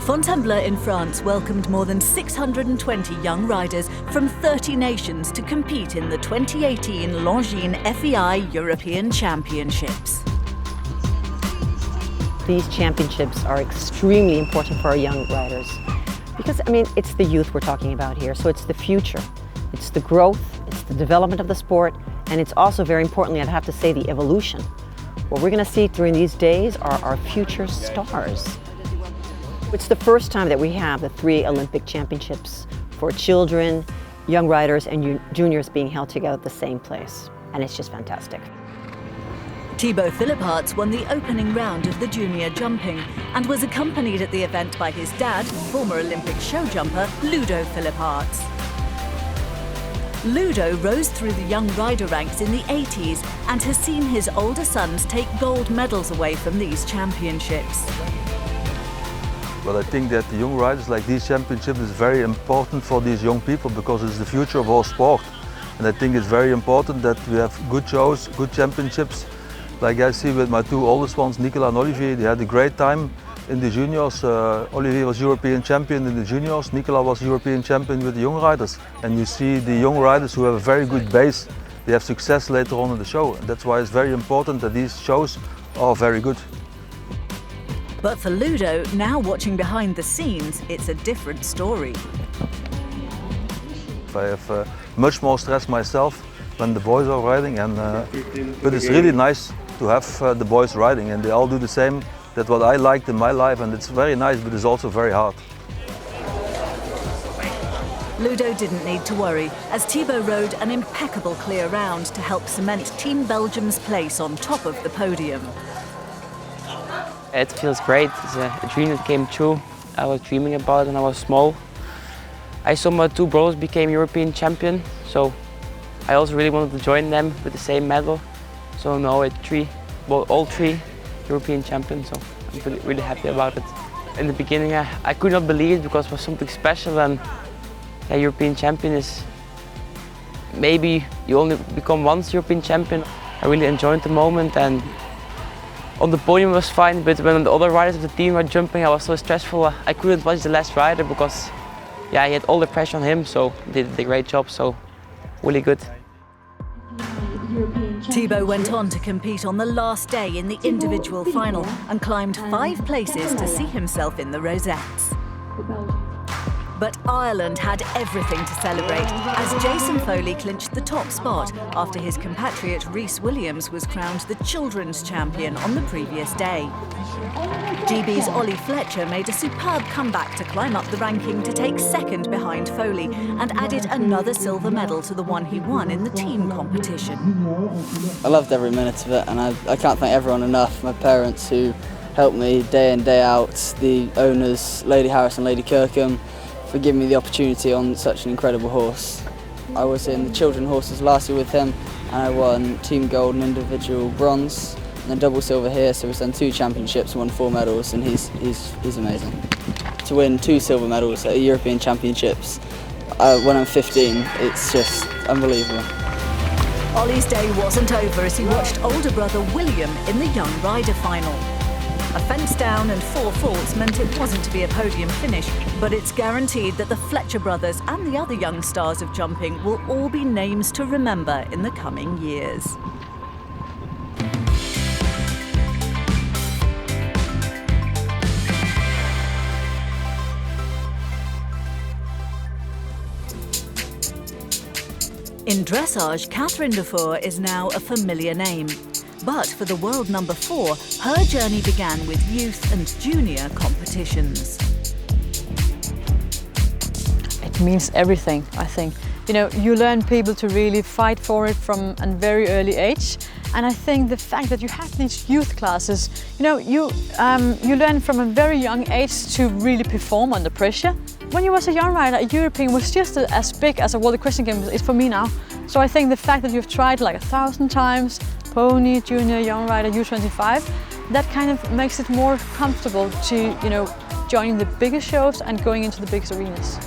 Fontainebleau in France welcomed more than 620 young riders from 30 nations to compete in the 2018 Longines FEI European Championships. These championships are extremely important for our young riders because, it's the youth we're talking about here, so it's the future. It's the growth, it's the development of the sport, and it's also, very importantly, I'd have to say, the evolution. What we're going to see during these days are our future stars. It's the first time that we have the 3 Olympic championships for children, young riders, and juniors being held together at the same place, and it's just fantastic. Tchibo Phillip won the opening round of the junior jumping and was accompanied at the event by his dad, former Olympic show jumper Ludo Phillip. Ludo rose through the young rider ranks in the 80s and has seen his older sons take gold medals away from these championships. Well, I think that the young riders, like these championships, is very important for these young people because it's the future of our sport. And I think it's very important that we have good shows, good championships. Like I see with my 2 oldest ones, Nicola and Olivier, they had a great time in the juniors. Olivier was European champion in the juniors, Nicola was European champion with the young riders. And you see the young riders who have a very good base, they have success later on in the show. And that's why it's very important that these shows are very good. But for Ludo, now watching behind the scenes, it's a different story. I have much more stress myself when the boys are riding, but it's really nice to have the boys riding, and they all do the same. That's what I liked in my life, and it's very nice, but it's also very hard. Ludo didn't need to worry, as Tchibo rode an impeccable clear round to help cement Team Belgium's place on top of the podium. It feels great. It's a dream that came true. I was dreaming about it when I was small. I saw my 2 brothers became European champion, so I also really wanted to join them with the same medal. So now all 3 European champions, so I'm really happy about it. In the beginning I could not believe it because it was something special, and a European champion is, maybe you only become once European champion. I really enjoyed the moment, and on the podium was fine, but when the other riders of the team were jumping, I was so stressful. I couldn't watch the last rider because he had all the pressure on him, so he did a great job, so really good. Tchibo went on to compete on the last day in the individual final and climbed 5 places to see himself in the rosettes. But Ireland had everything to celebrate as Jason Foley clinched the top spot after his compatriot Rhys Williams was crowned the children's champion on the previous day. GB's Ollie Fletcher made a superb comeback to climb up the ranking to take 2nd behind Foley and added another silver medal to the one he won in the team competition. I loved every minute of it, and I can't thank everyone enough. My parents who helped me day in, day out, the owners, Lady Harris and Lady Kirkham, for giving me the opportunity on such an incredible horse. I was in the children horses last year with him, and I won team gold and individual bronze, and then double silver here, so we've done 2 championships and won 4 medals, and he's amazing. To win 2 silver medals at European Championships when I'm 15, it's just unbelievable. Ollie's day wasn't over as he watched older brother William in the young rider final. A fence down and 4 faults meant it wasn't to be a podium finish, but it's guaranteed that the Fletcher brothers and the other young stars of jumping will all be names to remember in the coming years. In dressage, Catherine Dufour is now a familiar name. But for the world number 4, her journey began with youth and junior competitions. It means everything, I think. You learn people to really fight for it from a very early age. And I think the fact that you have these youth classes, you learn from a very young age to really perform under pressure. When you was a young rider, a European was just as big as a World Equestrian Games is for me now. So I think the fact that you've tried like 1,000 times, pony, junior, young rider, U25, that kind of makes it more comfortable to, join the biggest shows and going into the biggest arenas.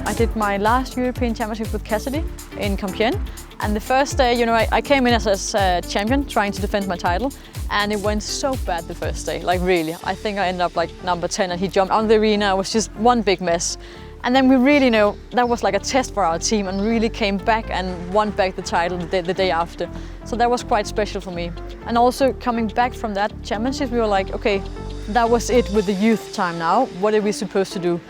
I did my last European Championship with Cassidy in Compiègne, And the first day, you know, I came in as a champion, trying to defend my title, and it went so bad the first day, like really. I think I ended up like number 10, and he jumped on the arena. It was just one big mess. And then we really, you know, that was like a test for our team, and really came back and won back the title the day after. So that was quite special for me. And also coming back from that championship, we were like, okay, that was it with the youth time now. What are we supposed to do?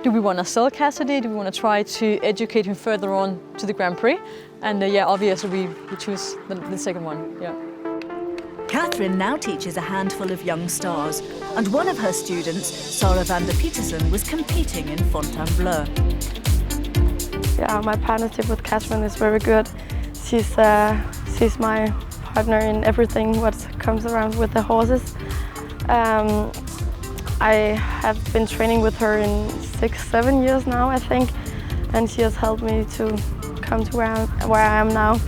Do we want to sell Cassidy? Do we want to try to educate him further on to the Grand Prix? And yeah, obviously we choose the second one, yeah. Catherine now teaches a handful of young stars, and one of her students, Sarah van der Petersen, was competing in Fontainebleau. Yeah, my partnership with Catherine is very good. She's my partner in everything what comes around with the horses. I have been training with her in 6-7 years now, I think, and she has helped me to come to where I am now.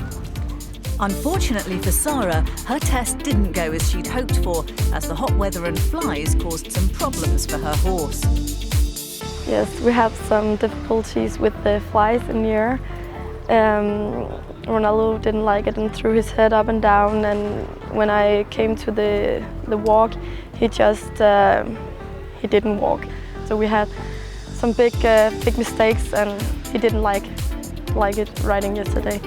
Unfortunately for Sarah, her test didn't go as she'd hoped for, as the hot weather and flies caused some problems for her horse. Yes, we had some difficulties with the flies in the air. Ronaldo didn't like it and threw his head up and down, and when I came to the walk, he just he didn't walk. So we had some big mistakes, and he didn't like it riding yesterday.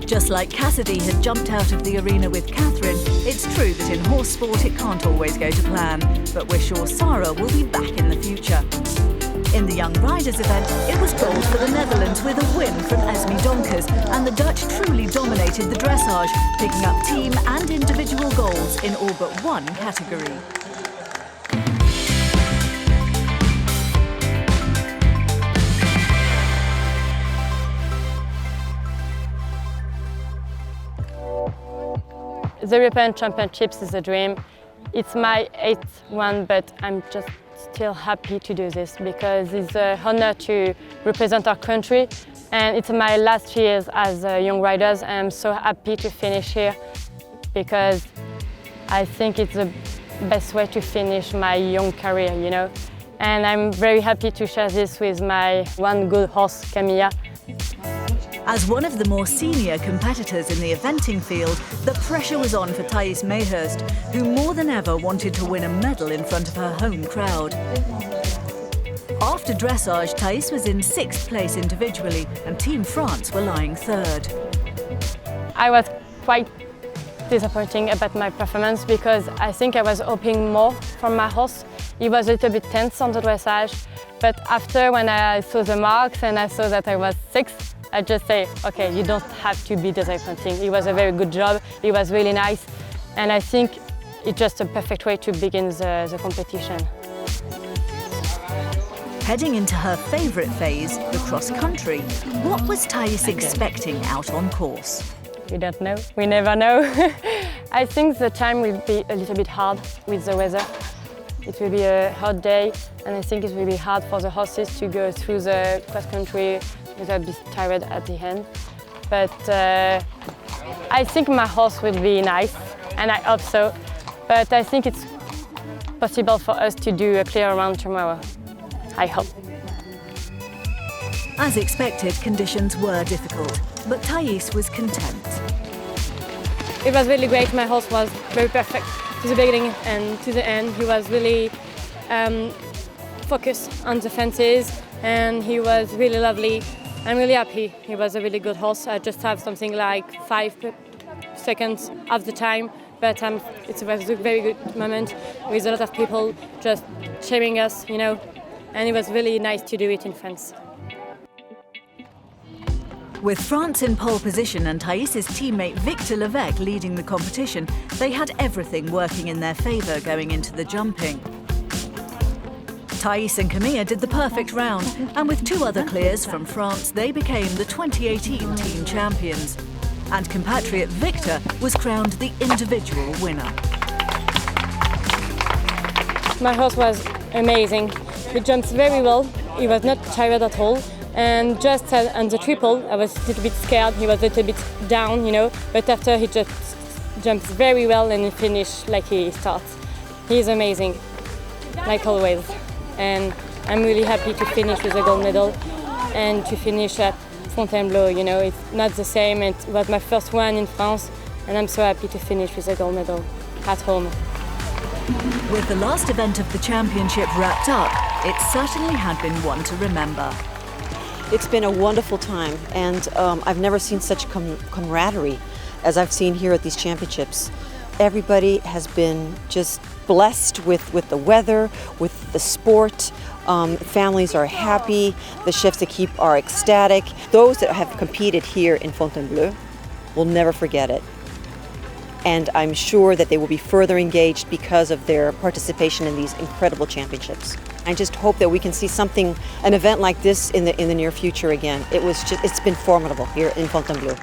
Just like Cassidy had jumped out of the arena with Catherine, it's true that in horse sport it can't always go to plan, but we're sure Sarah will be back in the future. In the Young Riders event, it was gold for the Netherlands with a win from Esme Donkers, and the Dutch truly dominated the dressage, picking up team and individual golds in all but one category. The European Championships is a dream. It's my 8th one, but I'm just still happy to do this because it's an honor to represent our country, and it's my last years as young riders, and I'm so happy to finish here because I think it's the best way to finish my young career, you know. And I'm very happy to share this with my one good horse, Camilla. As one of the more senior competitors in the eventing field, the pressure was on for Thais Mayhurst, who more than ever wanted to win a medal in front of her home crowd. After dressage, Thais was in 6th place individually, and Team France were lying 3rd. I was quite disappointing about my performance because I think I was hoping more from my horse. He was a little bit tense on the dressage, but after when I saw the marks and I saw that I was 6th, I just say, okay, you don't have to be disappointing. It was a very good job, it was really nice, and I think it's just a perfect way to begin the competition. Heading into her favourite phase, the cross-country, what was Thais expecting out on course? We don't know, we never know. I think the time will be a little bit hard with the weather. It will be a hot day, and I think it will be hard for the horses to go through the cross-country without being tired at the end. But I think my horse will be nice, and I hope so. But I think it's possible for us to do a clear round tomorrow. I hope. As expected, conditions were difficult, but Thais was content. It was really great. My horse was very perfect to the beginning and to the end. He was really focused on the fences, and he was really lovely. I'm really happy. He was a really good horse. I just have something like 5 seconds of the time, but it was a very good moment with a lot of people just cheering us, you know, and it was really nice to do it in France. With France in pole position and Thais's teammate Victor Levesque leading the competition, they had everything working in their favour going into the jumping. Thais and Camilla did the perfect round, and with 2 other clears from France, they became the 2018 team champions. And compatriot Victor was crowned the individual winner. My horse was amazing. He jumped very well. He was not tired at all. And just on the triple, I was a little bit scared. He was a little bit down, you know, but after he just jumps very well and he finished like he starts. He's amazing, like always. And I'm really happy to finish with a gold medal and to finish at Fontainebleau, you know, it's not the same. It was my first one in France, and I'm so happy to finish with a gold medal at home. With the last event of the championship wrapped up, it certainly had been one to remember. It's been a wonderful time, and I've never seen such camaraderie as I've seen here at these championships. Everybody has been just blessed with the weather, with the sport. Families are happy, the chefs d'équipe are ecstatic. Those that have competed here in Fontainebleau will never forget it. And I'm sure that they will be further engaged because of their participation in these incredible championships. I just hope that we can see an event like this in the near future again. It's been formidable here in Fontainebleau.